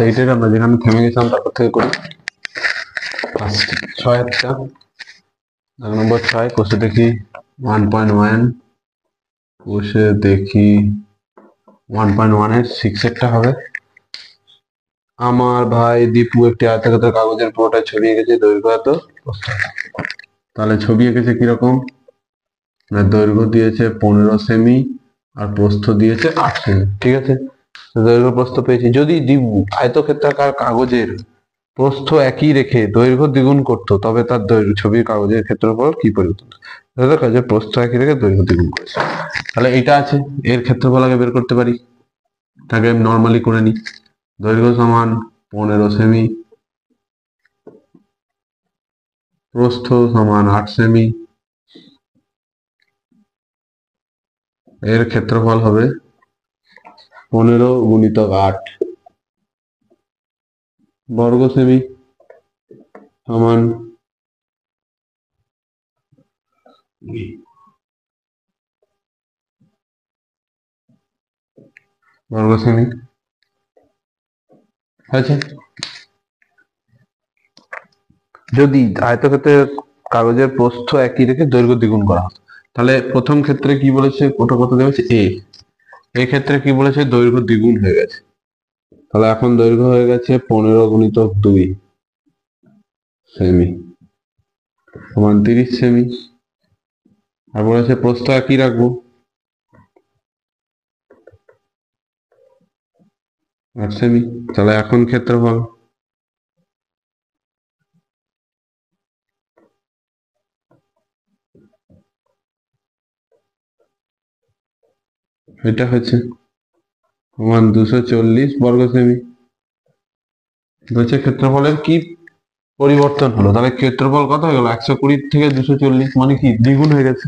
এইটাই আমরা যেখানে থেমে গেছিলাম তারপর থেকে করি। 6 নম্বর 6 কোষে দেখি 1.1, কোষে দেখি 1.1 এর 6 একটা হবে। আমার ভাই দীপু একটি আয়তাকার কাগজের পুরোটাই ছবি এঁকেছে, দৈর্ঘ্য এত, তাহলে ছবি এঁকেছে কিরকম, দৈর্ঘ্য দিয়েছে 15 সেমি আর প্রস্থ দিয়েছে 8 সেমি। ঠিক আছে, দৈর্ঘ্য প্রস্থ পেয়েছি। যদি দীপু আয়তক্ষেত্রাকার কাগজের প্রস্থ একই রেখে দৈর্ঘ্য দ্বিগুণ করত তবে তার ছবির কাগজের ক্ষেত্রফল কি পরিবর্তন, কাগজের প্রস্থ একই রেখে দৈর্ঘ্য দ্বিগুণ করেছে। তাহলে এটা আছে, এর ক্ষেত্রফল আগে বের করতে পারি, তাকে নর্মালি করে নিই। দৈর্ঘ্য সমান 15 সেমি, প্রস্থ সমান 8 সেমি, এর ক্ষেত্রফল হবে 15 গুণিতক 8 বর্গ সেমি সমান বর্গ সেমি আছে। যদি আয়তক্ষেত্রের কাগজের প্রস্থ একই রেখে দৈর্ঘ্য দ্বিগুণ করা হয়, তাহলে প্রথম ক্ষেত্রে কি বলেছে, ওটা কত দেওয়া হচ্ছে এই ক্ষেত্রে কি বলেছে, দৈর্ঘ্য দ্বিগুণ হয়ে গেছে। তাহলে এখন দৈর্ঘ্য হয়ে গেছে 15 গুণিতক 2 সেমি সমান 30 সেমি। আর বলেছে প্রস্থ একই রাখবো, 8 সেমি। তাহলে এখন ক্ষেত্রফল এটা হচ্ছে সমান 240 বর্গ সেমি। বলছে ক্ষেত্রফলের কি পরিবর্তন হলো, তাহলে ক্ষেত্রফল কত হয়ে গেল, 120 থেকে 240, মানে কি দ্বিগুণ হয়ে গেছে।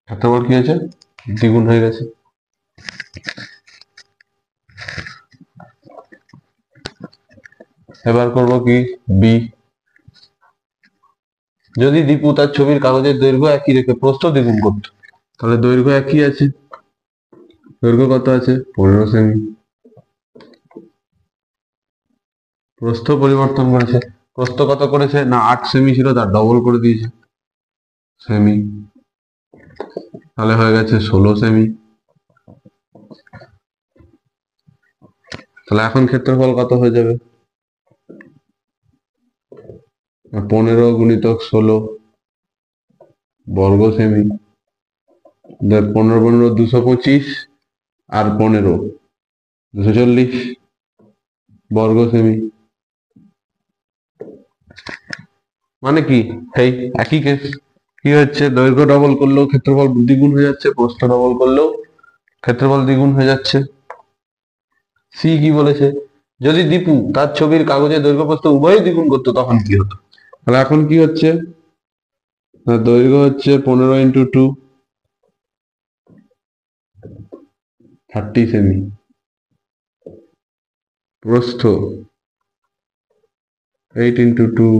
ক্ষেত্রফল কি হয়েছে, দ্বিগুণ হয়ে গেছে। এবার করব কি বি। যদি দীপু তার ছবির কাগজের দৈর্ঘ্য একই রেখে প্রস্থ দ্বিগুণ করত, তাহলে দৈর্ঘ্য একই আছে, দৈর্ঘ্য কত আছে 15 সেমি, প্রস্থ পরিবর্তন করেছে, প্রস্থ কত করেছে না 8 সেমি ছিল, তার ডবল করে দিয়েছে সেমি, তাহলে হয়ে গেছে 16 সেমি। তাহলে এখন ক্ষেত্রফল কত হয়ে যাবে, 15 গুণিতক 16 বর্গ সেমি, 15 15 225 আর 15 240 বর্গ সেমি। মানে কি এই একই কেস, কি হচ্ছে দৈর্ঘ্য ডবল করলেও ক্ষেত্রফল দ্বিগুণ হয়ে যাচ্ছে, প্রস্থ ডবল করলেও ক্ষেত্রফল দ্বিগুণ হয়ে যাচ্ছে। সি কি বলেছে, যদি দীপু তার ছবির কাগজে দৈর্ঘ্য প্রস্থ উভয়ই দ্বিগুণ করতো তখন কি হতো। তাহলে এখন কি হচ্ছে, দৈর্ঘ্য হচ্ছে 15 × 2 30 সেমি, প্রস্থ 8 × 2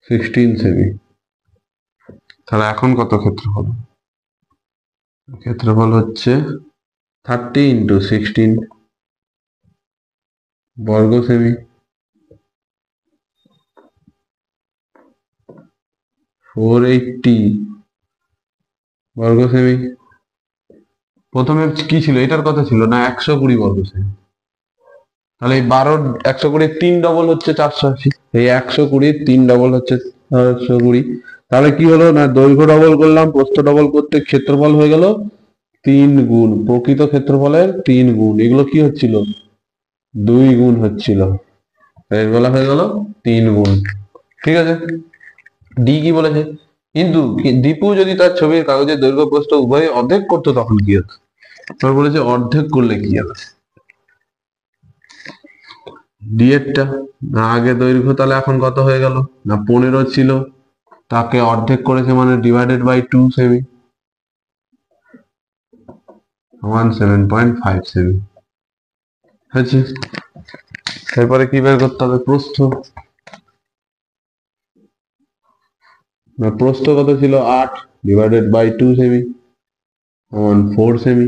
16 সেমি। তাহলে এখন কত ক্ষেত্রফল, ক্ষেত্রফল হচ্ছে 30 × 16 বর্গ সেমি, 480 বর্গ সেমি। প্রথমে কি ছিল, এটার কথা ছিল না 120 বর্গ সেমি, তাহলে এই 12 120 3 ডবল হচ্ছে 480, এই 120 3 ডবল হচ্ছে 420। তাহলে কি হলো না দৈর্ঘ্য ডবল করলাম, প্রস্থ ডবল করতে ক্ষেত্রফল হয়ে গেল 3 গুণ, প্রকৃত ক্ষেত্রফলের 3 গুণ, এগুলো কি হচ্ছিল 2 গুণ হচ্ছিল, এর বেলা হয়ে গেল 3 গুণ। ঠিক আছে, ডি কি বলেছে, কিন্তু দীপু যদি তার ছবির কাগজের দৈর্ঘ্য প্রস্থ উভয় অর্ধেক করতো তখন কি হতো, তোর বলেছে অর্ধেক করলে কি হবে। ডি এরটা না আগে দৈর্ঘ্য, তাহলে এখন কত হয়ে গেল না 15 ছিল, তাকে অর্ধেক করেছে মানে ডিভাইডেড বাই 2 সেমি সমান 7.5 সেমি হয়েছে। এরপরে কি বের করতে হবে, প্রস্থ, না প্রস্থ কত ছিল 8 ডিভাইডেড বাই 2 সেমি সমান 4 সেমি।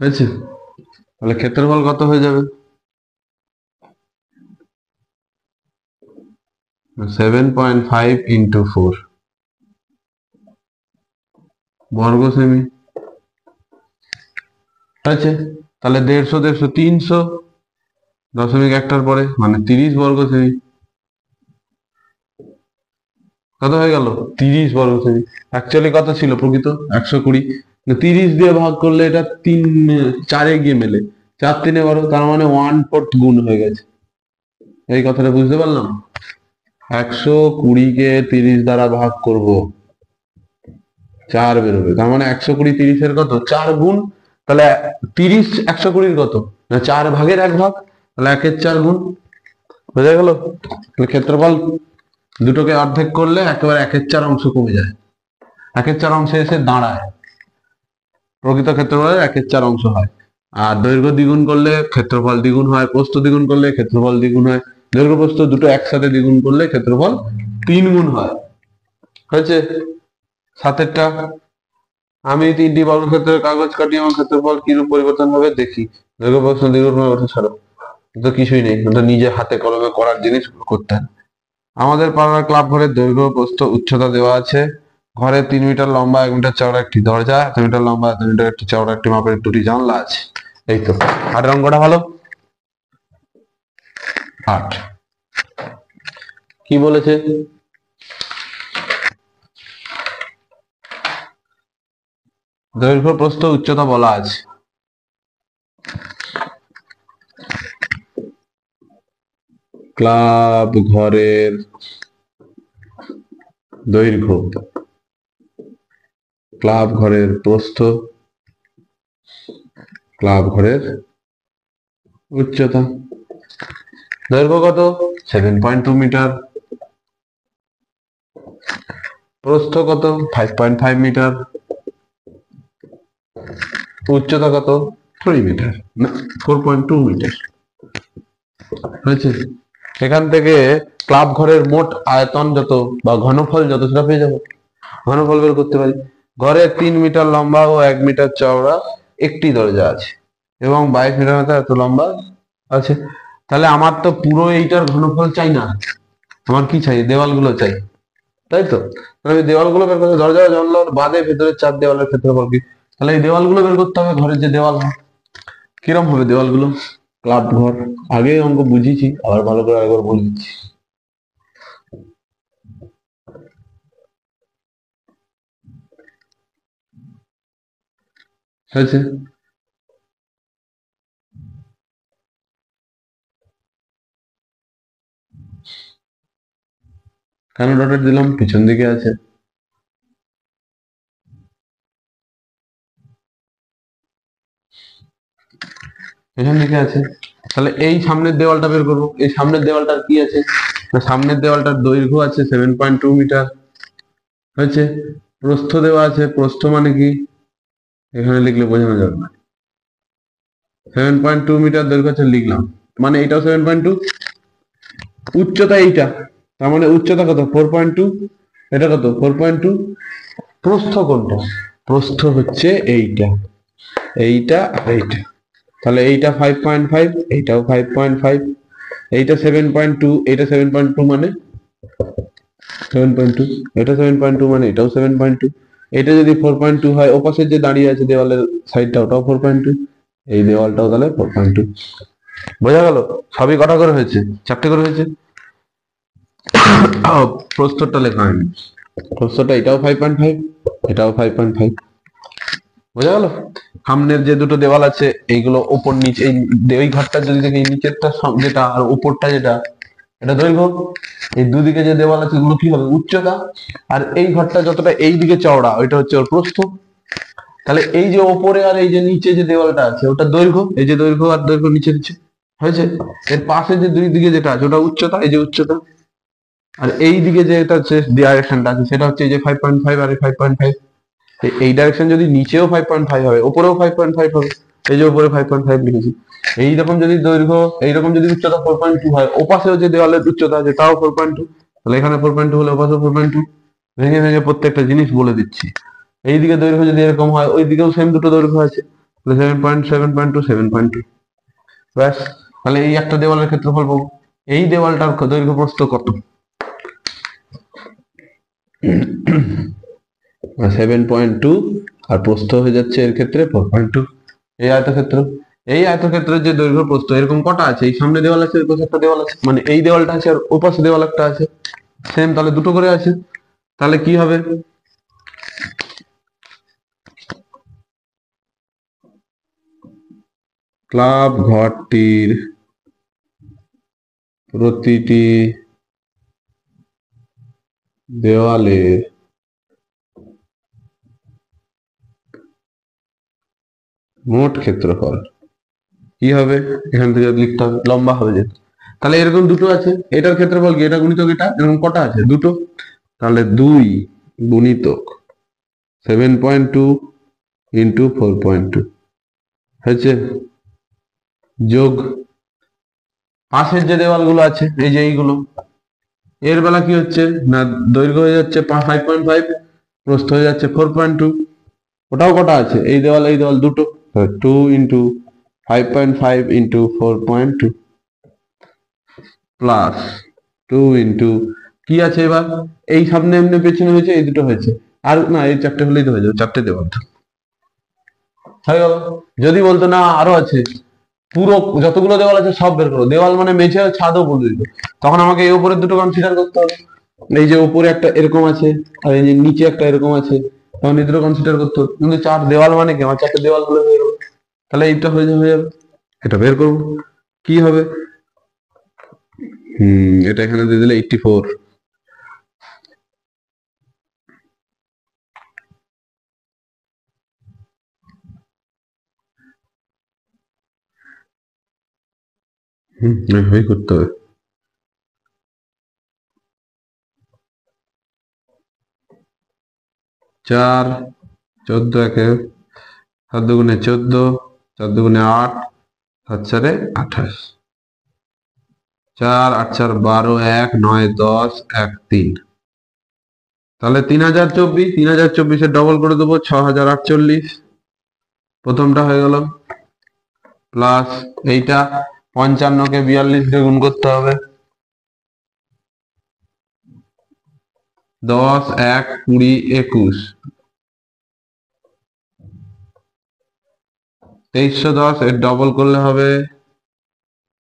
হয়েছে? তাহলে ক্ষেত্রফল কত হয়ে যাবে? 7.5 ইন্টু 4 বর্গ সেমি। হয়েছে? তাহলে 150, 300 দশমিক একটার পরে মানে 30 বর্গ সেমি। কত হয়ে গেল? 30 বর্গ সেমি। অ্যাকচুয়ালি কত ছিল প্রকৃত? 120। 30 দিয়ে ভাগ করলে এটা 4-এ গিয়ে মেলে, 4×3=12, তার মানে 1/4 গুণ হয়ে গেছে। এই কথাটা বুঝতে পারলাম? 120 কে 30 দ্বারা ভাগ করব, 4 বেরোবে, তার মানে 120 30-এর কত? 4 গুণ। তাহলে 30 120-র কত? না 4/1 ভাগ, তাহলে 1/4 গুণ। বোঝা গেল? ক্ষেত্রফল দুটোকে অর্ধেক করলে একেবারে 1/4 অংশ কমে যায়, 1/4 অংশে এসে দাঁড়ায়, প্রকৃত ক্ষেত্রফলের 1/4 অংশ হয়। আর দৈর্ঘ্য দ্বিগুণ করলে ক্ষেত্রফল দ্বিগুণ হয়, প্রস্থ দ্বিগুণ করলে ক্ষেত্রফল দ্বিগুণ হয়, দৈর্ঘ্য প্রস্থ দুটো একসাথে দ্বিগুণ করলে ক্ষেত্রফল 3 গুণ হয়। হয়েছে? 7-এরটা, আমি 3টি বর্গক্ষেত্রের কাগজ কাটি, আমার ক্ষেত্রফল কিরূপ পরিবর্তন হবে দেখি। দৈর্ঘ্য প্রস্থ দ্বিগুণ ওটা ছাড়ো, তো কিছুই নেই, ওটা নিজে হাতে কলমে করার জিনিস, করতে হয়। আমাদের পাড়ার ক্লাব ঘরের দৈর্ঘ্য প্রস্থ উচ্চতা দেওয়া আছে। ঘরে 3 মিটার লম্বা 1 মিটার চওড়া একটি দরজা, 1 মিটার লম্বা 1 মিটার একটি চওড়া একটি মাপের 2টি জানলা আছে। এই তো 8 অঙ্কটা ভালো। 8 কি বলেছে? দৈর্ঘ্য প্রস্থ উচ্চতা বলা আছে। ক্লাব ঘরের দৈর্ঘ্য, ক্লাব ঘরের প্রস্থ, ক্লাব ঘরের উচ্চতা। দৈর্ঘ্য কত? 7.2 মিটার। প্রস্থ কত? 5.5 মিটার। উচ্চতা কত? 3 মিটার, না 4.2 মিটার। হয়েছে? এখান থেকে ক্লাব ঘরের মোট আয়তন যত বা ঘনফল যত সেটা পেয়ে যাবো, ঘনফল বের করতে পারি। ঘরে 3 মিটার লম্বা ও 1 মিটার চওড়া একটি দরজা আছে এবং 22 মিটার মতো এত লম্বা আছে। তাহলে আমার তো পুরো এইটার ঘনফল চাই না, আমার কি চাই? দেওয়ালগুলো চাই, তাই তো? তাহলে আমি দেওয়ালগুলো বের করতে, দরজা জানলার বাদে ভেতরের 4 দেওয়ালের ক্ষেত্রফল কি? তাহলে এই দেওয়ালগুলো বের করতে হবে, ঘরের যে দেওয়াল হয়। কিরম হবে দেওয়ালগুলো? ক্লাব ঘর আগে অঙ্ক বুঝিয়েছি, আবার ভালো করে আরেকবার বলে দিচ্ছি। হয়েছে? কেন ডটেড দিলাম? পিছন দিকে আছে। পেছন দিকে আছে, তাহলে এই সামনের দেওয়ালটা বের করবো। এই সামনের দেওয়ালটার কি আছে? না সামনের দেওয়ালটার দৈর্ঘ্য আছে 7.2 মিটার। হয়েছে? প্রস্থ দেওয়া আছে, প্রস্থ মানে কি এখানে লিখলে বোঝানো যাবে না। 7.2 মিটার দৈর্ঘ্য আছে, লিখলাম, মানে এটাও 7.2। উচ্চতা এইটা, তার মানে উচ্চতা কত? 4.2। এটা কত? 4.2। প্রস্থ কোনটা? প্রস্থ হচ্ছে এইটা, এইটা আর এইটা। তাহলে এইটা 5.5, এইটাও 5.5, এইটা 7.2, এইটা 7.2 মানে 7.2, এটা 7.2 মানে এটাও 7.2। এটা যদি 4.2 হয়, ওপাশে যে দাঁড়িয়ে আছে দেওয়ালের সাইডটা ওটাও 4.2, এই দেওয়ালটাও তাহলে 4.2। বোঝা গেল? সবই কটা করে হয়েছে? 4টে করে হয়েছে। প্রস্থটা লেখা হয়নি, প্রস্থটা এটাও 5.5, এটাও 5.5। বোঝা গেল? সামনের যে দুটো দেওয়াল আছে এইগুলো ওপর নিচে, এই ঘরটা যদি দেখি নিচেরটা যেটা আর উপরটা যেটা, এটা দৈর্ঘ্য। এই দুদিকে যে দেওয়াল আছে এগুলো কি হবে? উচ্চতা। আর এই ঘরটা যতটা এই দিকে চওড়া ওইটা হচ্ছে ওর প্রস্থ। তাহলে এই যে ওপরে আর এই যে নিচে যে দেওয়ালটা আছে ওটা দৈর্ঘ্য, এই যে দৈর্ঘ্য আর দৈর্ঘ্য নিচে নিচে। হয়েছে? এর পাশে যে দুই দিকে যেটা আছে ওটা উচ্চতা, এই যে উচ্চতা। আর এই দিকে যে এটা ডাইরেকশনটা আছে সেটা হচ্ছে এই যে 5.5 আর এই 5.5। এই ডাইরেকশন যদি নিচেও 5.5 হবে, উপরেও 5.5 হবে, এই যে উপরে 5.5 লিখেছি। এইরকম যদি দৈর্ঘ্য, এইরকম যদি উচ্চতা 4.2 হয়, ওপাশেও যে দেওয়ালের উচ্চতা আছে তাও 4.2, তাহলে এখানে 4.2 হলে ওপাশেও 4.2। ভেঙে ভেঙে প্রত্যেকটা জিনিস বলে দিচ্ছি। এইদিকে দৈর্ঘ্য যদি এরকম হয়, ওই দিকেও সেম দুটো দৈর্ঘ্য আছে, 7.7.2 7.2। ব্যাস, তাহলে এই একটা দেওয়ালের ক্ষেত্রফল পাবো। এই দেওয়ালটার দৈর্ঘ্য প্রস্থ কত? 7.2 আর প্রস্থ হয়ে যাচ্ছে এর ক্ষেত্রে 4.2। এই আয়তক্ষেত্র, এই আয়তক্ষেত্রের যে দৈর্ঘ্য প্রস্থ এরকম কটা আছে? এই সামনে দেওয়াল আছে, এর পাশে একটা দেওয়াল আছে, মানে এই দেওয়ালটা আছে আর ওই পাশে দেওয়াল একটা আছে, সেম, তাহলে দুটো করে আছে। তাহলে কি হবে? ক্লাব ঘরটির প্রতিটি দেওয়ালের মোট ক্ষেত্রফল কি হবে? এখান থেকে লিখতে হবে, লম্বা হবে যেহেতু। তাহলে এরকম দুটো আছে, এটার ক্ষেত্রফল কি? এটা গুণিতক এটা, এরকম কটা আছে? দুটো। তাহলে 2 গুণিতক 7.2 ইন্টু 4.2 হয়েছে, যোগ পাশের যে দেওয়ালগুলো আছে, এই যে এইগুলো, এর বেলা কি হচ্ছে না, দৈর্ঘ্য হয়ে যাচ্ছে 5.5, প্রস্থ হয়ে যাচ্ছে 4.2। ওটাও কটা আছে? এই দেওয়াল এই দেওয়াল দুটো, 2 ইন্টু 5.5 ইন্টু 4.2 প্লাস 2 ইন্টু কি আছে এবার? এই সামনে এমনি পেছনে হয়েছে, এই দুটো হয়েছে, আর না এই চারটে হলেই তো হয়ে যাবে, চারটে দেওয়াল হয়ে গেল। যদি বলতো না আরো আছে, পুরো যতগুলো দেওয়াল আছে সব বের করো, দেওয়াল মানে মেঝে ছাদও বলে দিত, তখন আমাকে এই উপরের দুটো কনসিডার করতে হবে। এই যে উপরে একটা এরকম আছে আর এই যে নিচে একটা এরকম আছে, তখন এই দুটো কনসিডার করতে হবে। কিন্তু চার দেওয়াল মানে কি, আমার চারটে দেওয়াল হলে হয়ে যাবে, তাহলে এইটা হয়ে যাবে, এটা বের করবো কি হবে। এটা এখানে দিয়ে দিলে 84। এইভাবেই করতে হবে। চার 14 একে 7 দুগুণে 14, 4 দুগুণে 8, 7 চারে 28, 4 8 4 12, 1 9 10 1 3। তাহলে 3024, 3024 ডবল করে দেবো 6048, প্রথমটা হয়ে গেল, প্লাস এইটা 55কে 42 দিয়ে গুণ করতে হবে, 10 1 20 21, 2310, এর ডবল করলে হবে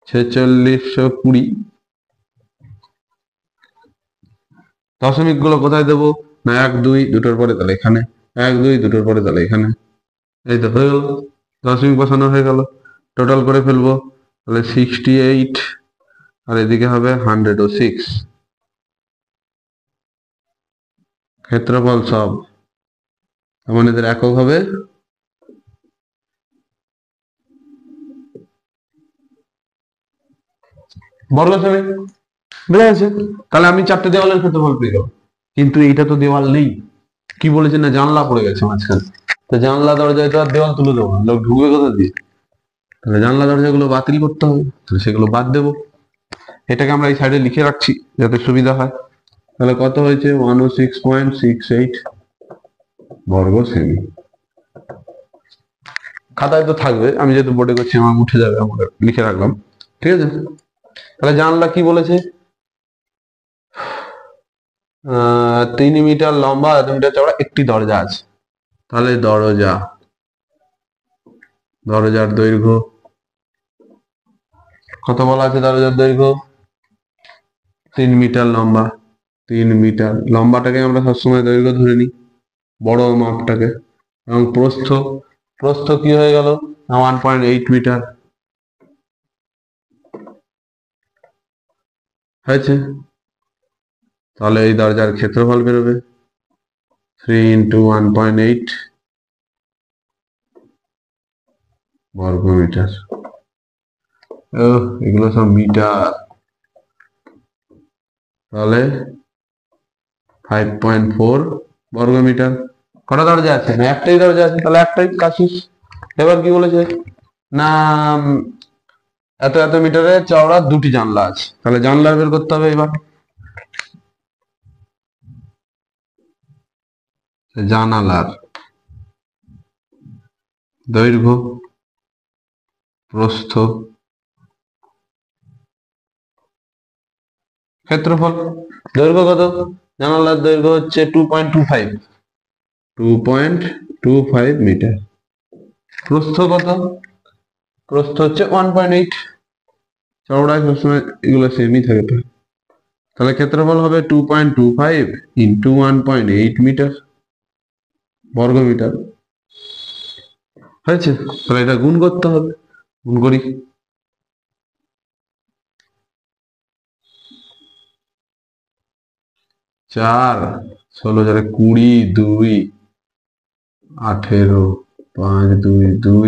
4620। দশমিক গুলো কোথায় দেবো না, 1 2 দুটোর পরে, তাহলে এখানে 1 2 দুটোর পরে, তাহলে এখানে, এই তো হয়ে গেল, দশমিক বসানো হয়ে গেল। টোটাল করে ফেলবো, তাহলে 68 আর এদিকে হবে 106। ক্ষেত্রফল সব, এমন এদের একক হবে বর্গ সেমি। বুঝা গেছে? তাহলে আমি চারটে দেওয়ালের ক্ষেত্রফল পেয়ে গেলাম। কিন্তু এইটা তো দেওয়াল নেই, কি বলেছে না জানলা পড়ে গেছে মাঝখানে, তো জানলা দরজায় তো আর দেওয়াল তুলে দেবো না, লোক ঢুকবে কোথা দিয়ে? তাহলে জানলা দরজাগুলো বাতিল করতে হবে, তাহলে সেগুলো বাদ দেবো। এটাকে আমরা এই সাইডে লিখে রাখছি যাতে সুবিধা হয়। তাহলে কত হয়েছে? 106.68 বর্গ সেমি। খাতায় তো থাকবে, আমি যেহেতু বোর্ডে করছি আমার উঠে যাবে, আমরা লিখে রাখলাম, ঠিক আছে। তাহলে জানলা কি বলেছে? 3 মিটার লম্বা, 2 মিটার চওড়া, একটি দরজা আছে। তাহলে দরজার দৈর্ঘ্য কত বলা আছে? দরজার দৈর্ঘ্য 3 মিটার লম্বা। 3 মিটার লম্বাটাকে আমরা সবসময় দৈর্ঘ্য ধরে নিই, বড় মাপটাকে। এবং প্রস্থ কি হয়ে গেল? 1.8 মিটার হয়েছে। তাহলে এই দরজার ক্ষেত্রফল বেরোবে 3 ইন্টু 1.8 বর্গ মিটার। এগুলো সব মিটার, তাহলে 5.4 বর্গ মিটার। কটা দরজা আছে? না একটাই দরজা আছে, তাহলে একটাই কাজ শেষ। এবার কি বলেছে না, এত এত মিটারে চওড়া দুটি জানলা আছে, তাহলে জানলা বের করতে হবে। এবার জানালার দৈর্ঘ্য, প্রস্থ, ক্ষেত্রফল। দৈর্ঘ্য কত? জানালার দৈর্ঘ্য হচ্ছে 2.25 মিটার। প্রস্থ কত? প্রস্থ হচ্ছে 1.8। চওড়ায় সবসময় এগুলো সেমই থাকে। তাহলে ক্ষেত্রফল হবে 2.25 ইন্টু 1.8 মিটার বর্গমিটার। হয়েছে? তাহলে এটা গুণ করতে হবে। গুণ করি। 4 16 4 20 2 18 5 2 2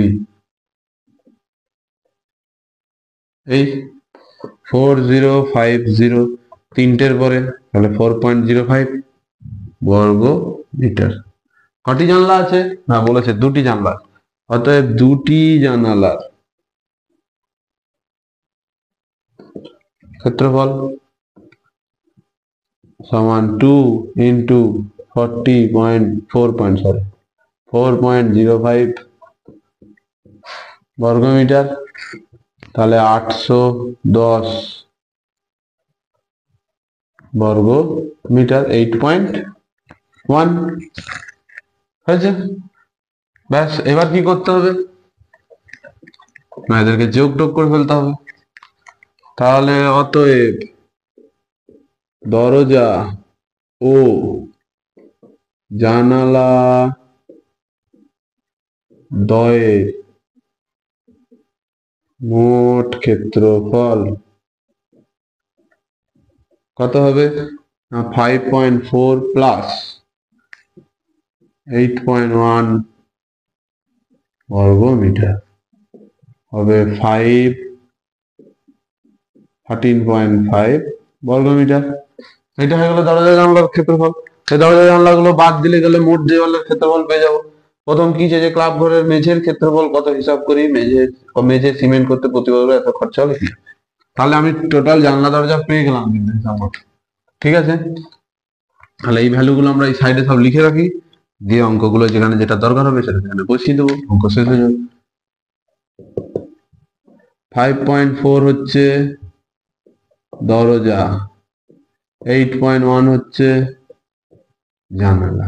এই 4050 তিনটের পরে তাহলে 4.05 বর্গ মিটার। কটি জানলা আছে? না, বলেছে দুটি জানলা। অতএব দুটি জানালার ক্ষেত্রফল সমান 2 ইন্টু 4.05 বর্গমিটার। তাহলে 810 বর্গ মিটার, 8.1 হয়েছে। ব্যাস, এবার কি করতে হবে? না, এদেরকে যোগ টোগ করে ফেলতে হবে। তাহলে অতএব দরজা ও জানালা দ্বয়ের মোট ক্ষেত্রফল কত হবে? 5.4 প্লাস 8.1 বর্গ মিটার হবে 13.5 বর্গ মিটার। এটা হয়ে গেল দরজা জানলার ক্ষেত্রফল। এই দরজা জানলাগুলো বাদ দিলে গেলে মোট দেওয়ালের ক্ষেত্রফল পেয়ে যাবো। প্রথম কি যে ক্লাব ঘরের মেঝের ক্ষেত্রফল কত হিসাব করি। মেঝে সিমেন্ট করতে প্রতি বছর এত খরচা হবে কি? তাহলে আমি টোটাল জানলা দরজা পেয়ে গেলাম কিন্তু হিসাব মতো। ঠিক আছে, তাহলে এই ভ্যালুগুলো আমরা এই সাইডে সব লিখে রাখি, দিয়ে অঙ্কগুলো যেখানে যেটা দরকার হবে সেটা সেখানে বসিয়ে দেবো, অঙ্ক শেষ হয়ে যাবে। 5.4 হচ্ছে দরজা, 8.1 হচ্ছে জানালা।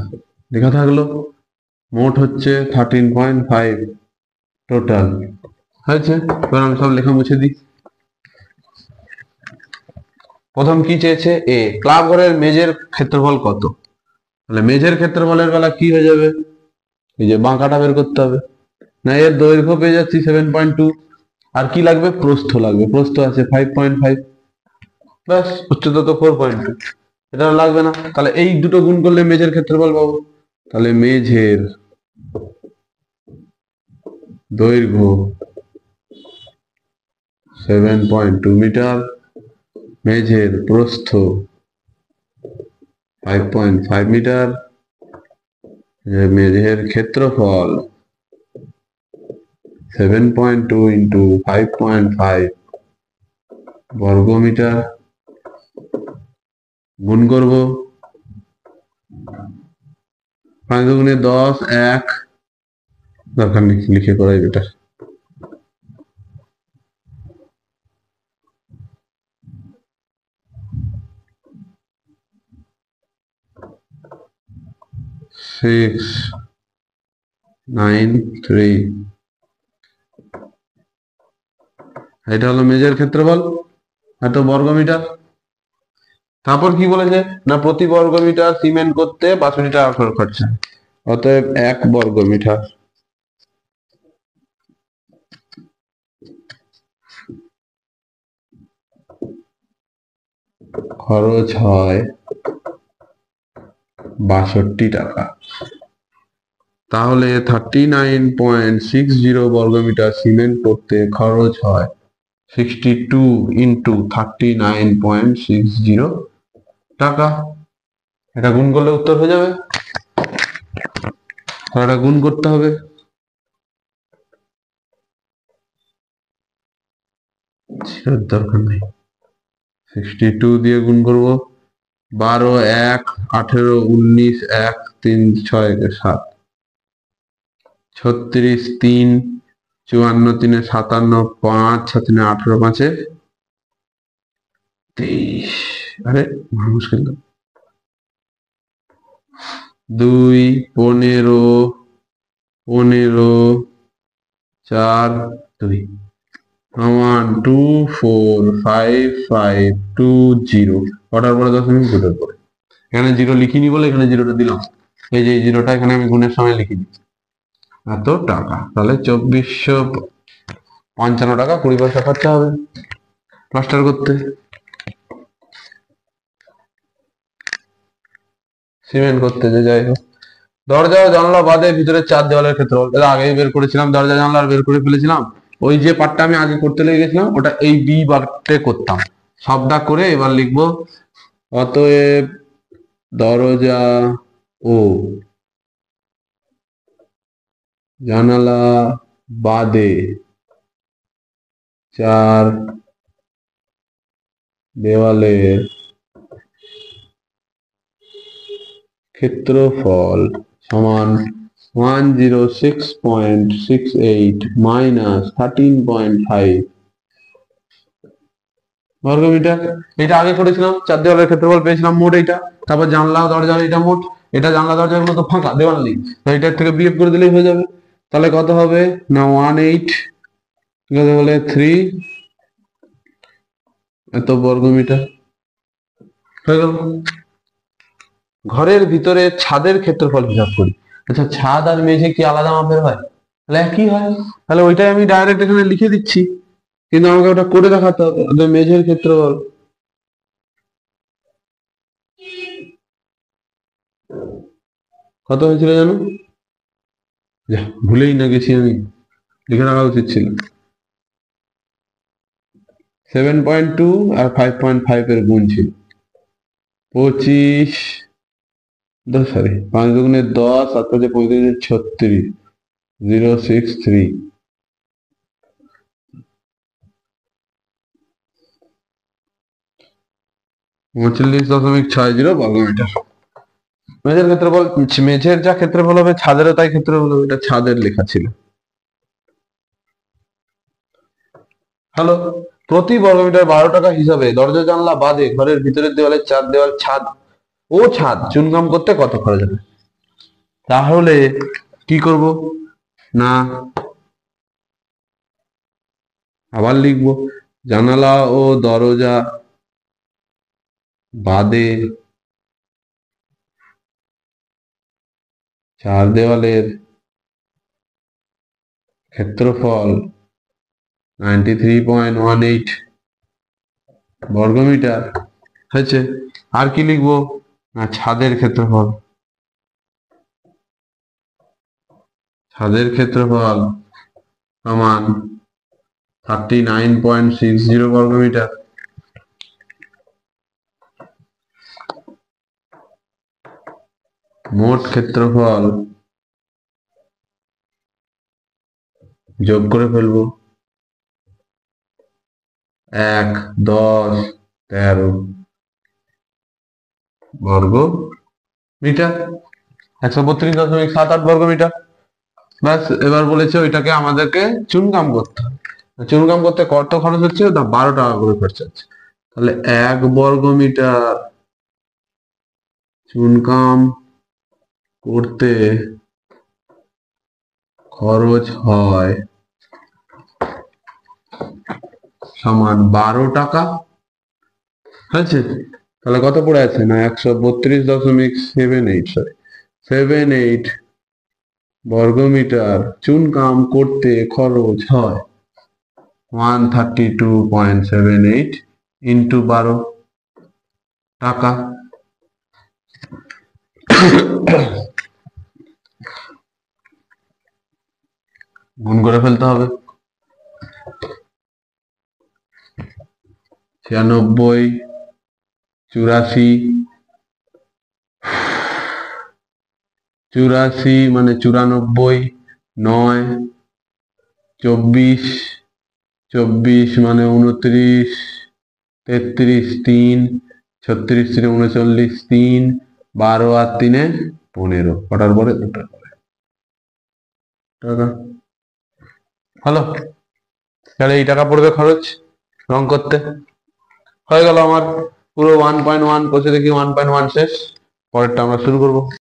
লেখা থাকলো। মোট হচ্ছে 13.5 টোটাল হয়েছে। এবার আমি সব লেখা মুছে দিই। প্রথম কি চেয়েছে? এ ক্লাব ঘরের মেঝের ক্ষেত্রফল কত। তাহলে মেঝের ক্ষেত্রফলের বেলা কি হয়ে যাবে? এই যে বাঁকাটা বের করতে হবে। না, এর দৈর্ঘ্য পেয়ে যাচ্ছি 7.2, আর কি লাগবে? প্রস্থ লাগবে। প্রস্থ আছে 5.5, ব্যাস। উচ্চতা তো 4.2, এটা লাগবে না। তাহলে এই দুটো গুণ করলে মেঝের ক্ষেত্রফল পাবো। তাহলে মেঝের দৈর্ঘ্য 7.2 মিটার, মেঝের প্রস্থ 5.5 মিটার, মেঝের ক্ষেত্রফল 7.2 ইন্টু 5.5 বর্গ মিটার। গুণ করবো 5 দুগুণে 10, 1, দরকার নেই, লিখে করাই বেটার। সিক্স 9 3 এটা হলো মেঝের ক্ষেত্রফল, এত বর্গ মিটার। তারপর কি বলেছে? না, প্রতি বর্গ মিটার সিমেন্ট করতে 62 টাকা করে খরচা। অতএব 1 বর্গ মিটার খরচ হয় 62 টাকা। তাহলে 39.60 বর্গ মিটার সিমেন্ট করতে খরচ হয় 62 ইন্টু 39.60 টাকা। এটা গুণ করলে উত্তর হয়ে যাবে। এটা গুণ করতে হবে। দরকার নেই, 62 দিয়ে গুণ করবো। 12, 1, 18, 19, 1, 3, 6, 7 36 3 54 3 57 5 6 3 18 5 23। আরে মুশকিল তো। 2 15 15 4 2 1 2 4 5 5 2 0 কটার পরে দশমিক দুটোর পরে। এখানে জিরো লিখিনি বলে এখানে জিরোটা দিলাম। এই যে জিরোটা এখানে আমি গুণের সময় লিখি দিচ্ছি। এত টাকা, তাহলে 2455 টাকা 20 পয়সা খরচা হবে প্লাস্টার করতে। সিমেন্ট করতে যে যাই হোক। দরজা ও জানলা বাদে ভিতরে 4 দেওয়ালের ক্ষেত্রফল এটা আগেই বের করেছিলাম, দরজা জানলা বের করে ফেলেছিলাম। ওই যে পার্টটা আমি আগে করতে লেগে গেছিলাম ওটা এই বি পার্টে করতাম। সবটা করে এবার লিখবো অতএব দরজা ও জানালা বাদে 4 দেওয়ালের ক্ষেত্রফল সমান 106.68 মাইনাস 13.5 বর্গমিটার। এটা আগে করেছিলাম, 4 দেওয়ালের ক্ষেত্রফল পেয়েছিলাম মোট এইটা। তারপর জানলা দরজা এটা মোট, এটা জানলা দরজাগুলো তো ফাঁকা দেওয়াল নেই, তো এটার থেকে বিয়োগ করে দিলেই হয়ে যাবে। তাহলে কত হবে না 18 বলে 3 এত বর্গমিটার হয়ে গেল। ঘরের ভিতরে ছাদের ক্ষেত্রফল হিসাব করি। আচ্ছা, ছাদ আর মেঝে কি আলাদা মাপের হয়? তাহলে একই হয়। তাহলে ওইটাই আমি ডাইরেক্ট এখানে লিখে দিচ্ছি, কিন্তু আমাকে ওটা করে দেখাতে হবে। মেঝের ক্ষেত্রফল কত হয়েছিল জানো? ভুলেই না গেছি, আমি লিখে রাখা উচিত ছিল। 7.2 আর 5.5 এর গুণ ছিল 25, সরি 5 দুগুণে 10 আর 35 36 063 39.60 বর্গমিটার। মেঝের ক্ষেত্রফল, মেঝের যা ক্ষেত্রফল হবে ছাদেরও তাই ক্ষেত্রফল হবে, এটা ছাদের লেখা ছিল। হ্যালো, প্রতি বর্গমিটার 12 টাকা হিসাবে দরজা জানলা বাদে ঘরের ভিতরের দেওয়ালে 4 দেওয়াল ছাদ ও ছাদ চুনকাম করতে কত খরচ হবে? তাহলে কি করব না আবার লিখব জানালা ও দরজা বাদে 4 দেওয়ালের ক্ষেত্রফল 93.18 বর্গমিটার হয়েছে। আর কি লিখবো না ছাদের ক্ষেত্রফল, ছাদের ক্ষেত্রফল সমান 39.60 বর্গমিটার। মোট ক্ষেত্রফল যোগ করে ফেলবো 1 10 13 বর্গ মিটার, 132.78 বর্গ মিটার। ব্যাস, এবার বলেছে ওইটাকে আমাদেরকে চুনকাম করতে হবে। চুনকাম করতে কত খরচ হচ্ছে? 12 টাকা করে খরচা হচ্ছে। তাহলে 1 বর্গ মিটার চুনকাম করতে খরচ হয় সমান 12 টাকা হয়েছে। তাহলে কত পড়ে আছে না 132.78 বর্গমিটার চুনকাম করতে খরচ হয় 132.78 ইন্টু 12 টাকা। গুণ করে ফেলতে হবে। 96 84 মানে 94 9 24 মানে 29 33 3 36 3 39 3 12 আর 3 15 কটার পরে দুটার পরে টাকা। হলো, তাহলে এই টাকা পড়বে খরচ রং করতে। হয়ে গেল আমার পুরো 1.1, কষে দেখি 1.1 শেষ। পরেরটা আমরা শুরু করব।